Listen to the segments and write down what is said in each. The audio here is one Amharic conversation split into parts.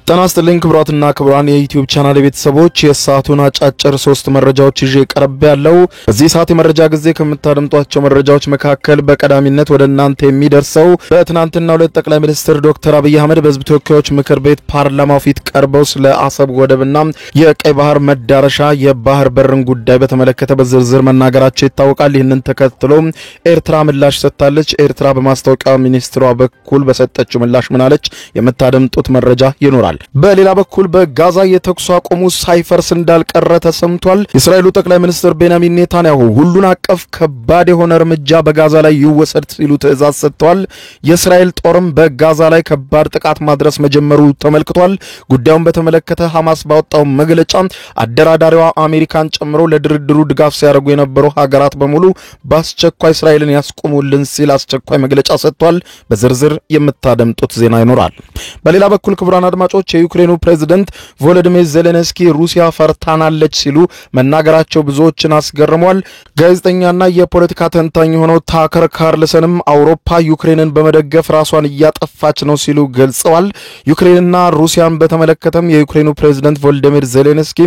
ጤና ይስጥልኝ ክቡራትና ክቡራን የዩቲዩብ ቻናል ቤተሰቦች የሰዓቱን አጫጭር 3 መረጃዎች ይዤ ቀርብ ያለው በዚህ ሰዓት የመረጃ ጊዜ ከምታደምጧቸው መረጃዎች መካከል በቀዳሚነት ወደ እናንተ የሚደርሰው በትናንትናው ዕለት ጠቅላይ ሚኒስትር ዶክተር አብይ አህመድ በሕዝብ ተወካዮች ምክር ቤት ፓርላማው ፊት ቀርበው ስለ አሰብ ወደብና የቀይ ባህር መዳረሻ የባህር በርን ጉዳይ በተመለከተ በዝርዝር መናገራቸው ይታወቃል። ይህንን ተከትሎ ኤርትራ ምላሽ ሰጥታለች። ኤርትራ በማስታወቂያ ሚኒስትሯ በኩል በሰጠችው ምላሽ ምናለች? የምታደምጡት መረጃ ይኖራል። በሌላ በኩል በጋዛ የተኩስ አቁሙ ሳይፈርስ እንዳልቀረ ተሰምቷል። የእስራኤሉ ጠቅላይ ሚኒስትር ቤንያሚን ኔታንያሁ ሁሉን አቀፍ ከባድ የሆነ እርምጃ በጋዛ ላይ ይወሰድ ሲሉ ትዕዛዝ ሰጥተዋል። የእስራኤል ጦርም በጋዛ ላይ ከባድ ጥቃት ማድረስ መጀመሩ ተመልክቷል። ጉዳዩን በተመለከተ ሐማስ ባወጣው መግለጫ አደራዳሪዋ አሜሪካን ጨምሮ ለድርድሩ ድጋፍ ሲያደርጉ የነበሩ ሀገራት በሙሉ በአስቸኳይ እስራኤልን ያስቆሙልን ሲል አስቸኳይ መግለጫ ሰጥቷል። በዝርዝር የምታደምጡት ዜና ይኖራል። በሌላ በኩል ክቡራን አድማጮች የዩክሬኑ ፕሬዝዳንት ቮሎዲሚር ዜሌንስኪ ሩሲያ ፈርታናለች ሲሉ መናገራቸው ብዙዎችን አስገርሟል። ጋዜጠኛና የፖለቲካ ተንታኝ ሆነው ታከር ካርልሰንም አውሮፓ ዩክሬንን በመደገፍ ራሷን እያጠፋች ነው ሲሉ ገልጸዋል። ዩክሬንና ሩሲያን በተመለከተም የዩክሬኑ ፕሬዝዳንት ቮሎዲሚር ዜሌንስኪ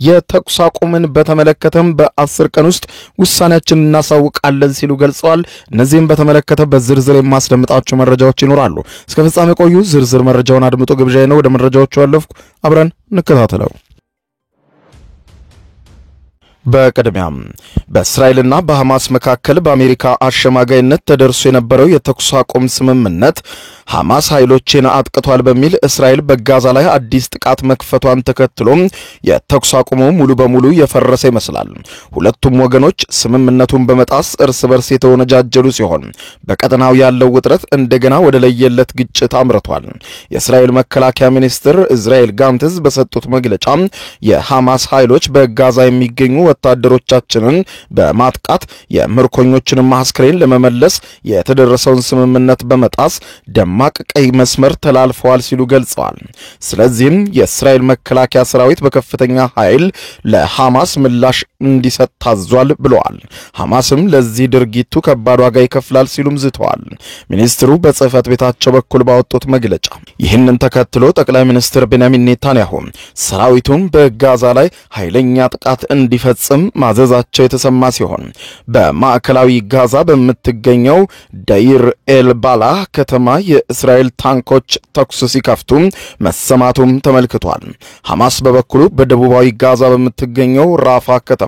የተኩስ አቁምን በተመለከተም በ10 ቀን ውስጥ ውሳኔያችንን እናሳውቃለን ሲሉ ገልጸዋል። እነዚህም በተመለከተ በዝርዝር የማስደምጣቸው መረጃዎች ይኖራሉ። እስከ ፍጻሜ ቆዩ። ዝርዝር መረጃውን አድምጡ ግብዣዬ ነው። ወደ መረጃዎቹ አለፍኩ። አብረን እንከታተለው። በቀደም በእስራኤልና በሐማስ መካከል በአሜሪካ አሸማጋይነት ተደርሶ የነበረው የተኩስ አቁም ስምምነት ሐማስ ኃይሎችን አጥቅቷል በሚል እስራኤል በጋዛ ላይ አዲስ ጥቃት መክፈቷን ተከትሎ የተኩስ አቁሙ ሙሉ በሙሉ የፈረሰ ይመስላል። ሁለቱም ወገኖች ስምምነቱን በመጣስ እርስ በርስ የተወነጃጀሉ ሲሆን በቀጠናው ያለው ውጥረት እንደገና ወደ ለየለት ግጭት አምርቷል። የእስራኤል መከላከያ ሚኒስትር እስራኤል ጋንትዝ በሰጡት መግለጫ የሐማስ ኃይሎች በጋዛ የሚገኙ ወታደሮቻችንን በማጥቃት የምርኮኞችን ማስክሬን ለመመለስ የተደረሰውን ስምምነት በመጣስ ደማቅ ቀይ መስመር ተላልፈዋል ሲሉ ገልጸዋል። ስለዚህም የእስራኤል መከላከያ ሰራዊት በከፍተኛ ኃይል ለሐማስ ምላሽ እንዲሰጥ ታዟል ብለዋል። ሐማስም ለዚህ ድርጊቱ ከባድ ዋጋ ይከፍላል ሲሉም ዝተዋል። ሚኒስትሩ በጽህፈት ቤታቸው በኩል ባወጡት መግለጫ ይህንን ተከትሎ ጠቅላይ ሚኒስትር ቤንያሚን ኔታንያሁ ሰራዊቱን በጋዛ ላይ ኃይለኛ ጥቃት እንዲፈጽም ማዘዛቸው የተሰማ ሲሆን በማዕከላዊ ጋዛ በምትገኘው ዳይር ኤል ባላህ ከተማ የእስራኤል ታንኮች ተኩስ ሲከፍቱ መሰማቱም ተመልክቷል። ሐማስ በበኩሉ በደቡባዊ ጋዛ በምትገኘው ራፋ ከተማ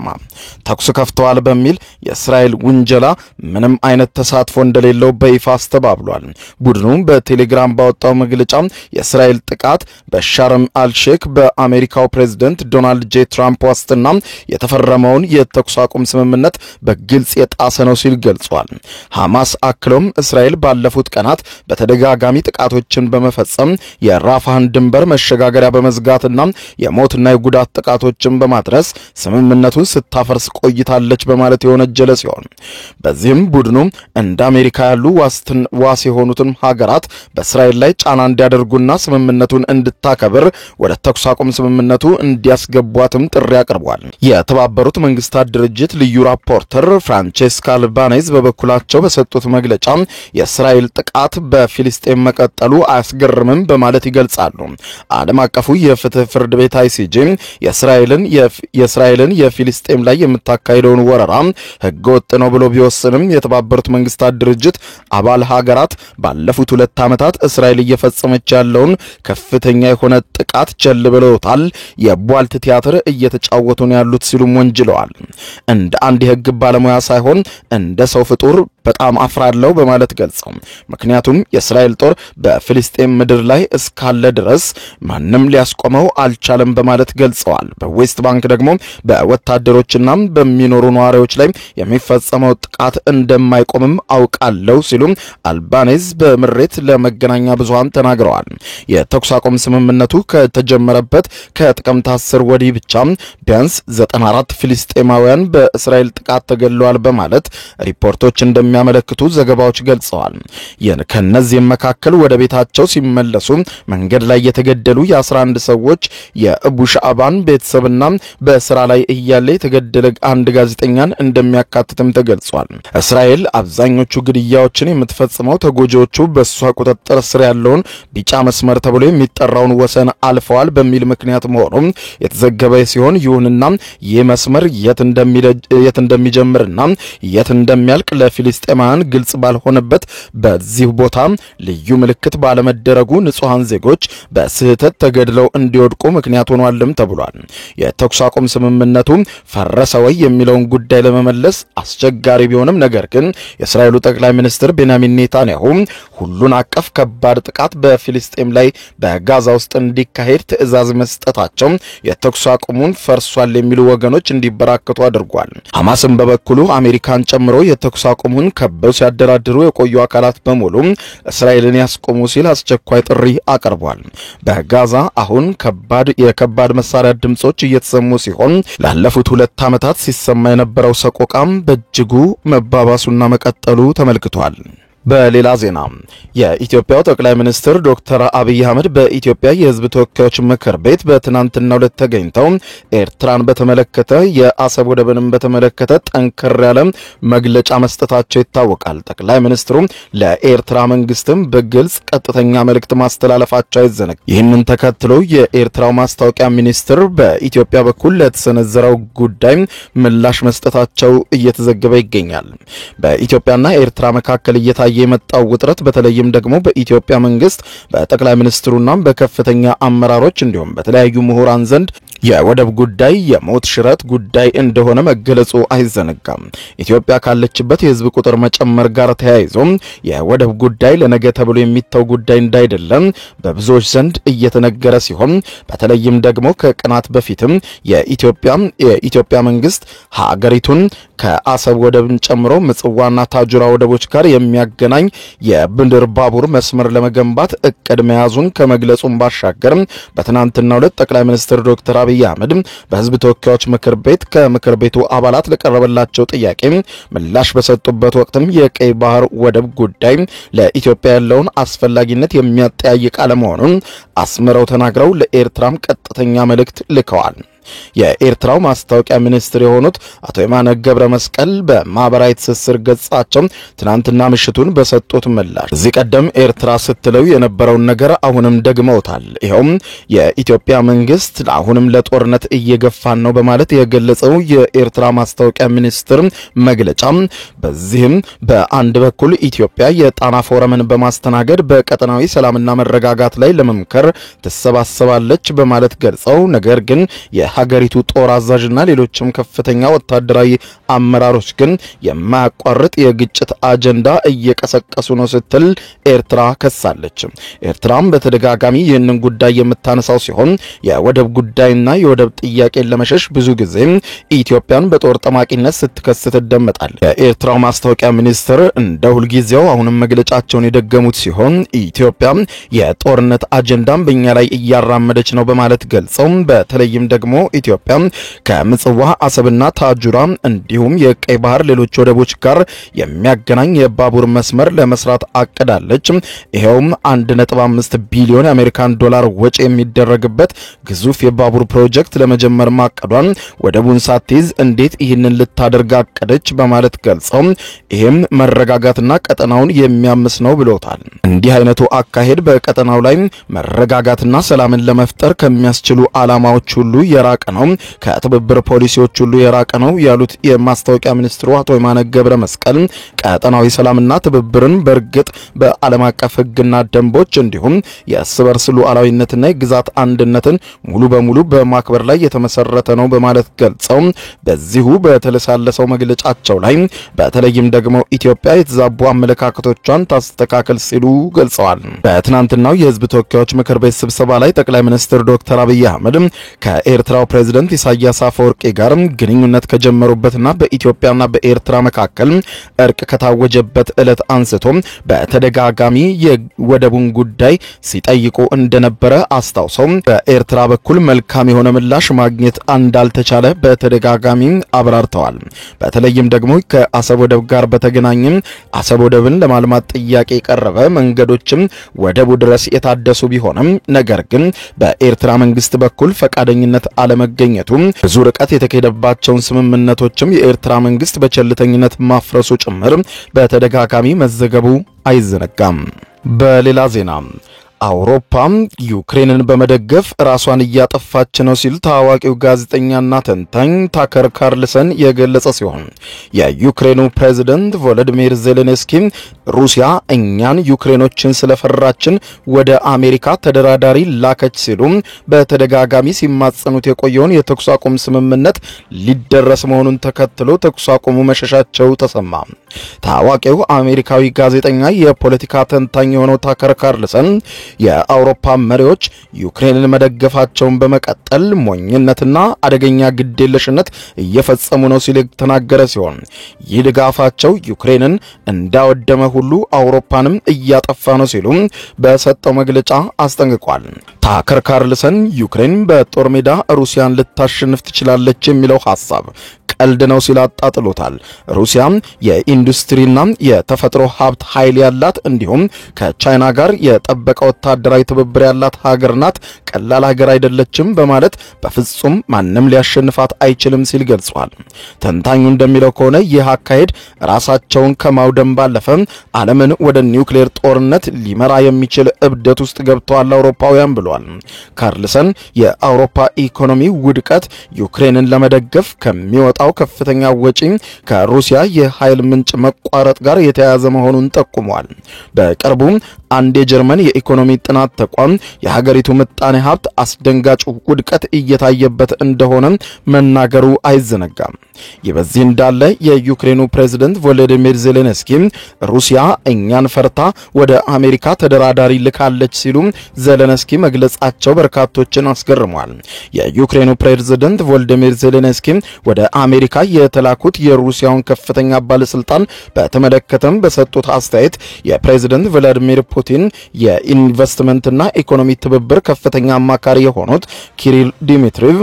ተኩስ ከፍተዋል በሚል የእስራኤል ውንጀላ ምንም አይነት ተሳትፎ እንደሌለው በይፋ አስተባብሏል። ቡድኑ በቴሌግራም ባወጣው መግለጫ የእስራኤል ጥቃት በሻርም አልሼክ በአሜሪካው ፕሬዝዳንት ዶናልድ ጄ ትራምፕ ዋስትና የተፈረመውን የተኩስ አቁም ስምምነት በግልጽ የጣሰ ነው ሲል ገልጿል። ሐማስ አክሎም እስራኤል ባለፉት ቀናት በተደጋጋሚ ጥቃቶችን በመፈጸም የራፋህን ድንበር መሸጋገሪያ በመዝጋትና የሞትና የጉዳት ጥቃቶችን በማድረስ ስምምነቱን ስታፈርስ ቆይታለች በማለት የወነጀለ ሲሆን በዚህም ቡድኑ እንደ አሜሪካ ያሉ ዋስ የሆኑትን ሀገራት በእስራኤል ላይ ጫና እንዲያደርጉና ስምምነቱን እንድታከብር ወደ ተኩስ አቁም ስምምነቱ እንዲያስገቧትም ጥሪ አቅርቧል። የተባበሩት መንግስታት ድርጅት ልዩ ራፖርተር ፍራንቼስካ አልባኔዝ በበኩላቸው በሰጡት መግለጫ የእስራኤል ጥቃት በፊሊስጤም መቀጠሉ አያስገርምም በማለት ይገልጻሉ። ዓለም አቀፉ የፍትህ ፍርድ ቤት ICJ የእስራኤልን የፊሊስጤም ላይ የምታካሂደውን ወረራ ህገወጥ ነው ብሎ ቢወስንም የተባበሩት መንግስታት ድርጅት አባል ሀገራት ባለፉት 2 ዓመታት እስራኤል እየፈጸመች ያለውን ከፍተኛ የሆነ ጥቃት ቸል ብለውታል። የቧልት ቲያትር እየተጫወቱ ነው ያሉት ሲሉም ወንጅለዋል። እንደ አንድ የህግ ባለሙያ ሳይሆን እንደ ሰው ፍጡር በጣም አፍራለሁ በማለት ገልጸው ምክንያቱም የእስራኤል ጦር በፊሊስጤም ምድር ላይ እስካለ ድረስ ማንም ሊያስቆመው አልቻለም በማለት ገልጸዋል። በዌስት ባንክ ደግሞ በወታደሮችና በሚኖሩ ነዋሪዎች ላይ የሚፈጸመው ጥቃት እንደማይቆምም አውቃለሁ ሲሉ አልባኔዝ በምሬት ለመገናኛ ብዙሃን ተናግረዋል። የተኩስ አቁም ስምምነቱ ከተጀመረበት ከጥቅምት 10 ወዲህ ብቻ ቢያንስ 94 14 ፍልስጤማውያን በእስራኤል ጥቃት ተገድለዋል በማለት ሪፖርቶች እንደሚያመለክቱ ዘገባዎች ገልጸዋል። ከነዚህም መካከል ወደ ቤታቸው ሲመለሱ መንገድ ላይ የተገደሉ የ11 ሰዎች የአቡ ሻዕባን ቤተሰብና በስራ ላይ እያለ የተገደለ አንድ ጋዜጠኛን እንደሚያካትትም ተገልጿል። እስራኤል አብዛኞቹ ግድያዎችን የምትፈጽመው ተጎጂዎቹ በሷ ቁጥጥር ስር ያለውን ቢጫ መስመር ተብሎ የሚጠራውን ወሰን አልፈዋል በሚል ምክንያት መሆኑ የተዘገበ ሲሆን ይሁንና ይህ መስመር የት እንደሚጀምርና የት እንደሚያልቅ ለፊልስጤማውያን ግልጽ ባልሆነበት በዚህ ቦታ ልዩ ምልክት ባለመደረጉ ንጹሃን ዜጎች በስህተት ተገድለው እንዲወድቁ ምክንያት ሆኗልም ተብሏል። የተኩስ አቁም ስምምነቱ ፈረሰ ወይ የሚለውን ጉዳይ ለመመለስ አስቸጋሪ ቢሆንም ነገር ግን የእስራኤሉ ጠቅላይ ሚኒስትር ቤንያሚን ኔታንያሁ ሁሉን አቀፍ ከባድ ጥቃት በፊልስጤም ላይ በጋዛ ውስጥ እንዲካሄድ ትዕዛዝ መስጠታቸው የተኩስ አቁሙን ፈርሷል የሚሉ ወገኖች እንዲበራከቱ አድርጓል። ሐማስም በበኩሉ አሜሪካን ጨምሮ የተኩስ አቁሙን ከበው ሲያደራድሩ የቆዩ አካላት በሙሉ እስራኤልን ያስቆሙ ሲል አስቸኳይ ጥሪ አቀርቧል። በጋዛ አሁን የከባድ መሳሪያ ድምጾች እየተሰሙ ሲሆን ላለፉት 2 ዓመታት ሲሰማ የነበረው ሰቆቃም በእጅጉ መባባሱና መቀጠሉ ተመልክቷል። በሌላ ዜና የኢትዮጵያው ጠቅላይ ሚኒስትር ዶክተር አብይ አህመድ በኢትዮጵያ የሕዝብ ተወካዮች ምክር ቤት በትናንትናው ዕለት ተገኝተው ኤርትራን በተመለከተ የአሰብ ወደብንም በተመለከተ ጠንከር ያለ መግለጫ መስጠታቸው ይታወቃል። ጠቅላይ ሚኒስትሩ ለኤርትራ መንግስትም በግልጽ ቀጥተኛ መልእክት ማስተላለፋቸው አይዘነጋም። ይህንን ተከትሎ የኤርትራው ማስታወቂያ ሚኒስትር በኢትዮጵያ በኩል ለተሰነዘረው ጉዳይ ምላሽ መስጠታቸው እየተዘገበ ይገኛል። በኢትዮጵያና ኤርትራ መካከል የመጣው ውጥረት በተለይም ደግሞ በኢትዮጵያ መንግስት በጠቅላይ ሚኒስትሩና በከፍተኛ አመራሮች እንዲሁም በተለያዩ ምሁራን ዘንድ የወደብ ጉዳይ የሞት ሽረት ጉዳይ እንደሆነ መገለጹ አይዘነጋም። ኢትዮጵያ ካለችበት የህዝብ ቁጥር መጨመር ጋር ተያይዞ የወደብ ጉዳይ ለነገ ተብሎ የሚተው ጉዳይ እንዳይደለም በብዙዎች ዘንድ እየተነገረ ሲሆን በተለይም ደግሞ ከቀናት በፊትም የኢትዮጵያ መንግስት ሀገሪቱን ከአሰብ ወደብን ጨምሮ ምጽዋና ታጁራ ወደቦች ጋር የሚያገናኝ የምድር ባቡር መስመር ለመገንባት እቅድ መያዙን ከመግለጹም ባሻገር በትናንትናው ዕለት ጠቅላይ ሚኒስትር ዶክተር አብይ አህመድ በህዝብ ተወካዮች ምክር ቤት ከምክር ቤቱ አባላት ለቀረበላቸው ጥያቄ ምላሽ በሰጡበት ወቅትም የቀይ ባህር ወደብ ጉዳይ ለኢትዮጵያ ያለውን አስፈላጊነት የሚያጠያይቅ አለመሆኑን አስምረው ተናግረው ለኤርትራም ቀጥተኛ መልእክት ልከዋል። የኤርትራው ማስታወቂያ ሚኒስትር የሆኑት አቶ የማነ ገብረ መስቀል በማህበራዊ ትስስር ገጻቸው ትናንትና ምሽቱን በሰጡት ምላሽ እዚህ ቀደም ኤርትራ ስትለው የነበረውን ነገር አሁንም ደግመውታል። ይሄውም የኢትዮጵያ መንግስት አሁንም ለጦርነት እየገፋን ነው በማለት የገለጸው የኤርትራ ማስታወቂያ ሚኒስትር መግለጫ በዚህም በአንድ በኩል ኢትዮጵያ የጣና ፎረምን በማስተናገድ በቀጠናዊ ሰላምና መረጋጋት ላይ ለመምከር ትሰባሰባለች በማለት ገልጸው ነገር ግን ሀገሪቱ ጦር አዛዥና ሌሎችም ከፍተኛ ወታደራዊ አመራሮች ግን የማያቋርጥ የግጭት አጀንዳ እየቀሰቀሱ ነው ስትል ኤርትራ ከሳለች። ኤርትራም በተደጋጋሚ ይህንን ጉዳይ የምታነሳው ሲሆን የወደብ ጉዳይና የወደብ ጥያቄን ለመሸሽ ብዙ ጊዜ ኢትዮጵያን በጦር ጠማቂነት ስትከስ ትደመጣለች። የኤርትራው ማስታወቂያ ሚኒስትር እንደ ሁልጊዜው አሁንም መግለጫቸውን የደገሙት ሲሆን ኢትዮጵያ የጦርነት አጀንዳን በእኛ ላይ እያራመደች ነው በማለት ገልጸው በተለይም ደግሞ ኢትዮጵያ ከምጽዋ አሰብና ታጁራ እንዲሁም የቀይ ባህር ሌሎች ወደቦች ጋር የሚያገናኝ የባቡር መስመር ለመስራት አቅዳለች። ይሄውም 1.5 ቢሊዮን የአሜሪካን ዶላር ወጪ የሚደረግበት ግዙፍ የባቡር ፕሮጀክት ለመጀመር ማቀዷን ወደቡን ሳትይዝ እንዴት ይህንን ልታደርግ አቀደች በማለት ገልጸው ይሄም መረጋጋትና ቀጠናውን የሚያምስ ነው ብለውታል። እንዲህ አይነቱ አካሄድ በቀጠናው ላይ መረጋጋትና ሰላምን ለመፍጠር ከሚያስችሉ ዓላማዎች ሁሉ የራቀ ነው፣ ከትብብር ፖሊሲዎች ሁሉ የራቀ ነው ያሉት የማስታወቂያ ሚኒስትሩ አቶ የማነ ገብረ መስቀል ቀጠናዊ ሰላምና ትብብርን በርግጥ በዓለም አቀፍ ሕግና ደንቦች እንዲሁም የእርስ በርስ ሉዓላዊነትና የግዛት አንድነትን ሙሉ በሙሉ በማክበር ላይ የተመሰረተ ነው በማለት ገልጸው በዚሁ በተለሳለሰው መግለጫቸው ላይ በተለይም ደግሞ ኢትዮጵያ የተዛቡ አመለካከቶቿን ታስተካክል ሲሉ ገልጸዋል። በትናንትናው የህዝብ ተወካዮች ምክር ቤት ስብሰባ ላይ ጠቅላይ ሚኒስትር ዶክተር አብይ አህመድ ከኤርትራ የኤርትራው ፕሬዝዳንት ኢሳያስ አፈወርቂ ጋር ግንኙነት ከጀመሩበትና በኢትዮጵያና በኤርትራ መካከል እርቅ ከታወጀበት ዕለት አንስቶ በተደጋጋሚ የወደቡን ጉዳይ ሲጠይቁ እንደነበረ አስታውሰው በኤርትራ በኩል መልካም የሆነ ምላሽ ማግኘት እንዳልተቻለ በተደጋጋሚ አብራርተዋል። በተለይም ደግሞ ከአሰብ ወደብ ጋር በተገናኘ አሰብ ወደብን ለማልማት ጥያቄ የቀረበ መንገዶችም ወደቡ ድረስ የታደሱ ቢሆንም ነገር ግን በኤርትራ መንግስት በኩል ፈቃደኝነት አለመገኘቱ ብዙ ርቀት የተከደባቸውን ስምምነቶችም የኤርትራ መንግስት በቸልተኝነት ማፍረሱ ጭምር በተደጋጋሚ መዘገቡ አይዘነጋም። በሌላ ዜና አውሮፓ ዩክሬንን በመደገፍ ራሷን እያጠፋች ነው ሲል ታዋቂው ጋዜጠኛና ተንታኝ ታከር ካርልሰን የገለጸ ሲሆን የዩክሬኑ ፕሬዝዳንት ቮሎዲሚር ዜሌንስኪ ሩሲያ እኛን ዩክሬኖችን ስለፈራችን ወደ አሜሪካ ተደራዳሪ ላከች ሲሉ በተደጋጋሚ ሲማጸኑት የቆየውን የተኩስ አቁም ስምምነት ሊደረስ መሆኑን ተከትሎ ተኩስ አቁሙ መሸሻቸው ተሰማ። ታዋቂው አሜሪካዊ ጋዜጠኛ የፖለቲካ ተንታኝ የሆነው ታከር ካርልሰን የአውሮፓ መሪዎች ዩክሬንን መደገፋቸውን በመቀጠል ሞኝነትና አደገኛ ግዴለሽነት እየፈጸሙ ነው ሲል ተናገረ ሲሆን ይህ ድጋፋቸው ዩክሬንን እንዳወደመ ሁሉ አውሮፓንም እያጠፋ ነው ሲሉ በሰጠው መግለጫ አስጠንቅቋል። ታከር ካርልሰን ዩክሬን በጦር ሜዳ ሩሲያን ልታሸንፍ ትችላለች የሚለው ሐሳብ ቀልድ ነው ሲል አጣጥሎታል። ሩሲያ የኢንዱስትሪና የተፈጥሮ ሀብት ኃይል ያላት እንዲሁም ከቻይና ጋር የጠበቀ ወታደራዊ ትብብር ያላት ሀገር ናት፣ ቀላል ሀገር አይደለችም በማለት በፍጹም ማንም ሊያሸንፋት አይችልም ሲል ገልጿል። ተንታኙ እንደሚለው ከሆነ ይህ አካሄድ ራሳቸውን ከማውደም ባለፈ ዓለምን ወደ ኒውክሌር ጦርነት ሊመራ የሚችል እብደት ውስጥ ገብተዋል አውሮፓውያን ብሏል። ካርልሰን የአውሮፓ ኢኮኖሚ ውድቀት ዩክሬንን ለመደገፍ ከሚወጣው ከፍተኛ ወጪ ከሩሲያ የኃይል ምንጭ መቋረጥ ጋር የተያያዘ መሆኑን ጠቁሟል። በቅርቡ አንድ የጀርመን የኢኮኖሚ ጥናት ተቋም የሀገሪቱ ምጣኔ ሀብት አስደንጋጭ ውድቀት እየታየበት እንደሆነ መናገሩ አይዘነጋም። ይህ በዚህ እንዳለ የዩክሬኑ ፕሬዝዳንት ቮሎዲሚር ዜሌንስኪ ሩሲያ እኛን ፈርታ ወደ አሜሪካ ተደራዳሪ ልካለች ሲሉ ዜሌንስኪ መግለጻቸው በርካቶችን አስገርሟል። የዩክሬኑ ፕሬዝዳንት ቮሎዲሚር ዜሌንስኪ ወደ አሜሪካ የተላኩት የሩሲያውን ከፍተኛ ባለስልጣን በተመለከተም በሰጡት አስተያየት የፕሬዝዳንት ቭላዲሚር ፑቲን የኢንቨስትመንትና ኢኮኖሚ ትብብር ከፍተኛ አማካሪ የሆኑት ኪሪል ዲሚትሪቭ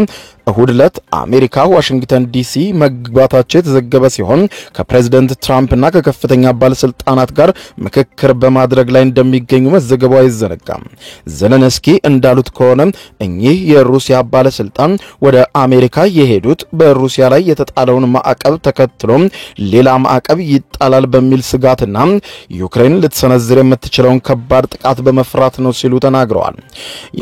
እሁድ ዕለት አሜሪካ ዋሽንግተን ዲሲ መግባታቸው የተዘገበ ሲሆን ከፕሬዝዳንት ትራምፕና ከከፍተኛ ባለስልጣናት ጋር ምክክር በማድረግ ላይ እንደሚገኙ መዘገቡ አይዘነጋም። ዜሌንስኪ እንዳሉት ከሆነ እኚህ የሩሲያ ባለስልጣን ወደ አሜሪካ የሄዱት በሩሲያ ላይ የተጣለውን ማዕቀብ ተከትሎ ሌላ ማዕቀብ ይጣላል በሚል ስጋትና ዩክሬን ልትሰነዝር የምትችለውን ከባድ ጥቃት በመፍራት ነው ሲሉ ተናግረዋል።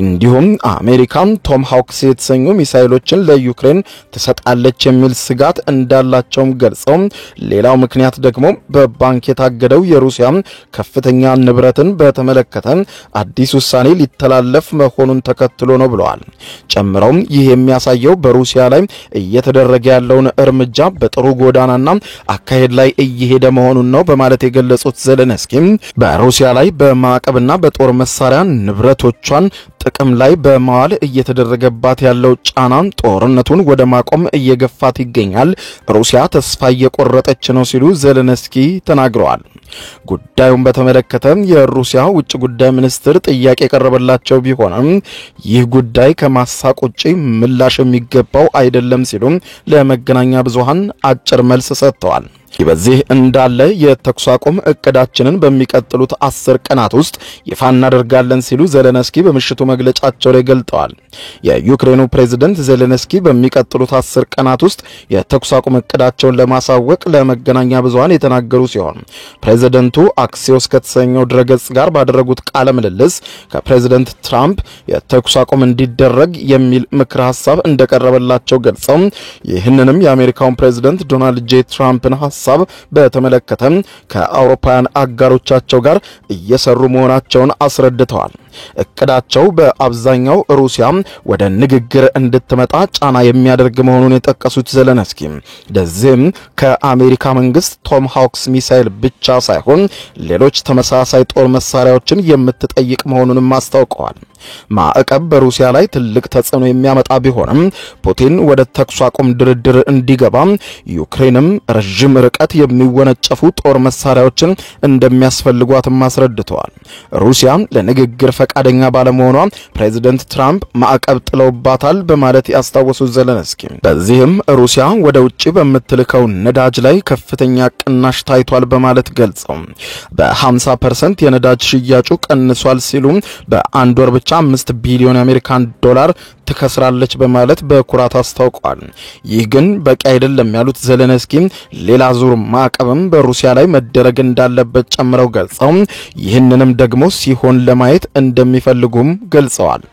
እንዲሁም አሜሪካ ቶም ሃውክስ የተሰኙ ሚሳኤሎች ለዩክሬን ተሰጣለች የሚል ስጋት እንዳላቸውም ገልጸው ሌላው ምክንያት ደግሞ በባንክ የታገደው የሩሲያ ከፍተኛ ንብረትን በተመለከተ አዲስ ውሳኔ ሊተላለፍ መሆኑን ተከትሎ ነው ብለዋል። ጨምረውም ይህ የሚያሳየው በሩሲያ ላይ እየተደረገ ያለውን እርምጃ በጥሩ ጎዳናና አካሄድ ላይ እየሄደ መሆኑን ነው በማለት የገለጹት ዜሌንስኪ በሩሲያ ላይ በማዕቀብና በጦር መሳሪያ ንብረቶቿን ጥቅም ላይ በማዋል እየተደረገባት ያለው ጫና ጦርነቱን ወደ ማቆም እየገፋት ይገኛል፣ ሩሲያ ተስፋ እየቆረጠች ነው ሲሉ ዜሌንስኪ ተናግረዋል። ጉዳዩን በተመለከተ የሩሲያ ውጭ ጉዳይ ሚኒስትር ጥያቄ የቀረበላቸው ቢሆንም ይህ ጉዳይ ከማሳቅ ውጪ ምላሽ የሚገባው አይደለም ሲሉ ለመገናኛ ብዙሃን አጭር መልስ ሰጥተዋል። በዚህ እንዳለ የተኩስ አቁም እቅዳችንን በሚቀጥሉት 10 ቀናት ውስጥ ይፋ እናደርጋለን ሲሉ ዜሌንስኪ በምሽቱ መግለጫቸው ላይ ገልጠዋል። የዩክሬኑ ፕሬዝዳንት ዜሌንስኪ በሚቀጥሉት 10 ቀናት ውስጥ የተኩስ አቁም እቅዳቸውን ለማሳወቅ ለመገናኛ ብዙሃን የተናገሩ ሲሆን ፕሬዝዳንቱ አክሲዮስ ከተሰኘው ድረገጽ ጋር ባደረጉት ቃለ ምልልስ ከፕሬዝዳንት ትራምፕ የተኩስ አቁም እንዲደረግ የሚል ምክር ሐሳብ እንደቀረበላቸው ገልጸው ይህንንም የአሜሪካውን ፕሬዝዳንት ዶናልድ ጄ ትራምፕን ሐሳብ በተመለከተ ከአውሮፓውያን አጋሮቻቸው ጋር እየሰሩ መሆናቸውን አስረድተዋል። እቅዳቸው በአብዛኛው ሩሲያ ወደ ንግግር እንድትመጣ ጫና የሚያደርግ መሆኑን የጠቀሱት ዜሌንስኪ ለዚህም ከአሜሪካ መንግስት ቶም ሃውክስ ሚሳኤል ብቻ ሳይሆን ሌሎች ተመሳሳይ ጦር መሳሪያዎችን የምትጠይቅ መሆኑንም አስታውቀዋል። ማዕቀብ በሩሲያ ላይ ትልቅ ተጽዕኖ የሚያመጣ ቢሆንም ፑቲን ወደ ተኩስ አቁም ድርድር እንዲገባ ዩክሬንም ረጅም ርቀት የሚወነጨፉ ጦር መሳሪያዎችን እንደሚያስፈልጓትም አስረድተዋል። ሩሲያ ለንግግር ፈቃደኛ ባለመሆኗ ፕሬዝዳንት ትራምፕ ማዕቀብ ጥለውባታል በማለት ያስታወሱት ዘለንስኪ በዚህም ሩሲያ ወደ ውጪ በምትልከው ነዳጅ ላይ ከፍተኛ ቅናሽ ታይቷል በማለት ገልጸው በ50% የነዳጅ ሽያጩ ቀንሷል ሲሉ በአንድ ወር ብቻ 5 ቢሊዮን አሜሪካን ዶላር ትከስራለች በማለት በኩራት አስታውቋል። ይህ ግን በቂ አይደለም ያሉት ዘለንስኪ ሌላ ዙር ማዕቀብም በሩሲያ ላይ መደረግ እንዳለበት ጨምረው ገልጸው ይህንንም ደግሞ ሲሆን ለማየት እንደሚፈልጉም ገልጸዋል።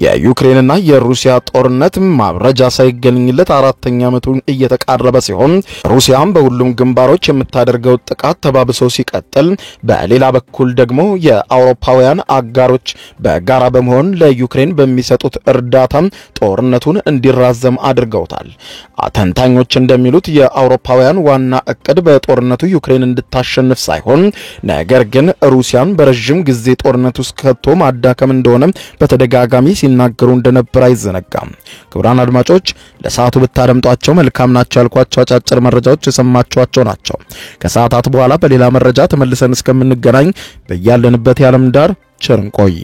የዩክሬንና የሩሲያ ጦርነት ማብረጃ ሳይገኝለት አራተኛ ዓመቱን እየተቃረበ ሲሆን ሩሲያም በሁሉም ግንባሮች የምታደርገው ጥቃት ተባብሶ ሲቀጥል በሌላ በኩል ደግሞ የአውሮፓውያን አጋሮች በጋራ በመሆን ለዩክሬን በሚሰጡት እርዳታ ጦርነቱን እንዲራዘም አድርገውታል። ተንታኞች እንደሚሉት የአውሮፓውያን ዋና እቅድ በጦርነቱ ዩክሬን እንድታሸንፍ ሳይሆን ነገር ግን ሩሲያን በረጅም ጊዜ ጦርነት ውስጥ ከቶ ማዳከም እንደሆነ በተደጋጋሚ ሲናገሩ እንደነበር አይዘነጋም። ክቡራን አድማጮች ለሰዓቱ ብታደምጧቸው መልካም ናቸው ያልኳቸው አጫጭር መረጃዎች የሰማችኋቸው ናቸው። ከሰዓታት በኋላ በሌላ መረጃ ተመልሰን እስከምንገናኝ በያለንበት የዓለም ዳር ቸር እንቆይ።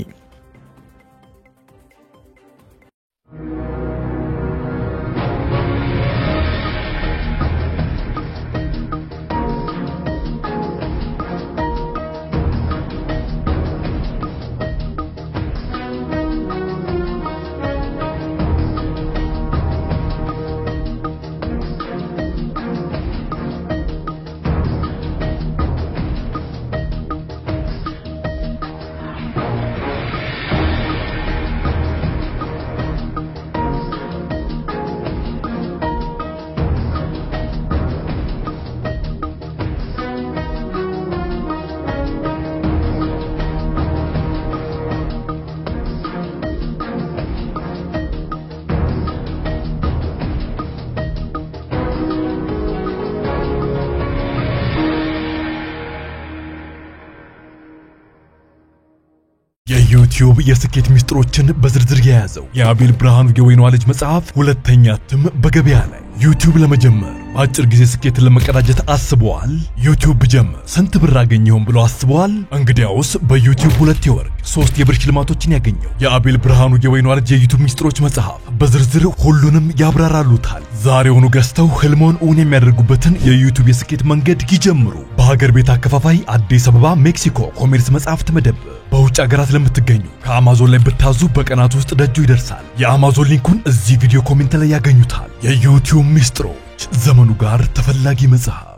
የዩቲዩብ የስኬት ሚስጥሮችን በዝርዝር የያዘው የአቤል ብርሃኑ የወይኗ ልጅ መጽሐፍ ሁለተኛ እትም በገበያ ላይ። ዩቲዩብ ለመጀመር በአጭር ጊዜ ስኬትን ለመቀዳጀት አስበዋል? ዩቲዩብ ብጀምር ስንት ብር አገኘሁም ብሎ አስበዋል? እንግዲያውስ በዩቲዩብ 2 የወርቅ 3 የብር ሽልማቶችን ያገኘው የአቤል ብርሃኑ የወይኗ ልጅ የዩቲዩብ ሚስጥሮች መጽሐፍ በዝርዝር ሁሉንም ያብራራሉታል። ዛሬውኑ ገዝተው ህልሞን እውን የሚያደርጉበትን የዩቲዩብ የስኬት መንገድ ይጀምሩ። በሀገር ቤት አከፋፋይ አዲስ አበባ ሜክሲኮ ኮሜርስ መጽሐፍት መደብር፣ በውጭ ሀገራት ለምትገኙ ከአማዞን ላይ ብታዙ በቀናት ውስጥ ደጁ ይደርሳል። የአማዞን ሊንኩን እዚህ ቪዲዮ ኮሜንት ላይ ያገኙታል። የዩቲዩብ ሚስጥሮች ዘመኑ ጋር ተፈላጊ መጽሐፍ።